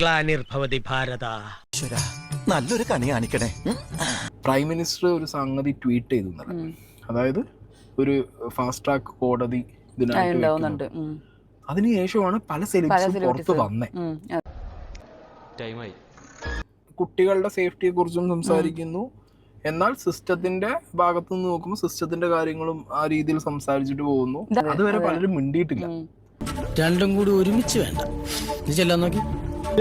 ഗ്ലാനിർഭവതി ഭാരത. നല്ലൊരു കണി കാണിക്കണേ. പ്രൈം മിനിസ്റ്റർ ഒരു സംഗതി ട്വീറ്റ് ചെയ്തു, അതായത് ഒരു ഫാസ്റ്റ് ട്രാക്ക് കോടതി ഇതിനായിട്ട്. അതിനുശേഷമാണ് പല സെലിബ്രിറ്റീസും പുറത്ത് വന്നേ. കുട്ടികളുടെ സേഫ്റ്റിയെ കുറിച്ചും സംസാരിക്കുന്നു, എന്നാൽ സിസ്റ്റത്തിന്റെ ഭാഗത്തു നിന്ന് നോക്കുമ്പോൾ സിസ്റ്റത്തിന്റെ കാര്യങ്ങളും ആ രീതിയിൽ സംസാരിച്ചിട്ട് പോകുന്നു. അതുവരെ പലരും മിണ്ടിയിട്ടില്ല. രണ്ടും കൂടി ഒരുമിച്ച് വേണ്ട. നോക്കി,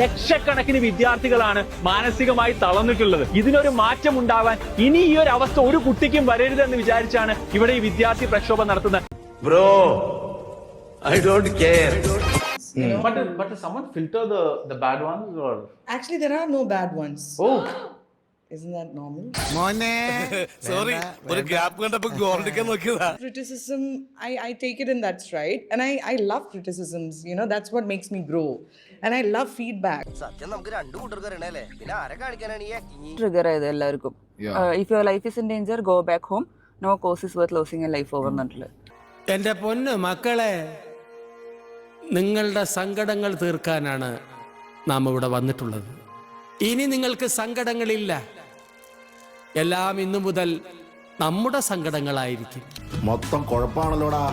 ലക്ഷക്കണക്കിന് വിദ്യാർത്ഥികളാണ് മാനസികമായി തളർന്നിട്ടുള്ളത്. ഇതിനൊരു മാറ്റം ഉണ്ടാവാൻ ഇനി ഈ ഒരു അവസ്ഥ ഒരു കുട്ടിക്കും വരരുതെന്ന് വിചാരിച്ചാണ് ഇവിടെ ഈ വിദ്യാർത്ഥി പ്രക്ഷോഭം നടത്തുന്നത്. Bro, I don't care. But someone filter the bad ones or actually there are no bad ones. Oh, isn't that normal? മോനെ sorry, ഒരു ഗ്യാപ്പ് കണ്ടപ്പോൾ ഗോൾഡിക്കാൻ നോക്കിയതാ. Criticism, I take it in that stride, and I love criticisms, you know, that's what makes me grow, and I love feedback. സത്യം നമുക്ക് രണ്ടു കൂട്ടർക്ക് അറിയണല്ലേ, പിന്നെ ആരെ കാണിക്കാനാണ് ഈ ആക്ടിങ്? ട്രിഗർ ചെയ്ത് എല്ലാവർക്കും if your life is in danger, go back home, no cause is worth losing a life over എന്നിട്ടുള്ളത്. എൻ്റെ പൊന്ന് മക്കളെ, നിങ്ങളുടെ സങ്കടങ്ങൾ തീർക്കാനാണ് നാം ഇവിടെ വന്നിട്ടുള്ളത്. ഇനി നിങ്ങൾക്ക് സങ്കടങ്ങളില്ല. എല്ലാം ഇന്നു മുതൽ നമ്മുടെ സങ്കടങ്ങളായിരിക്കും. മൊത്തം കുഴപ്പമാണല്ലോടാ.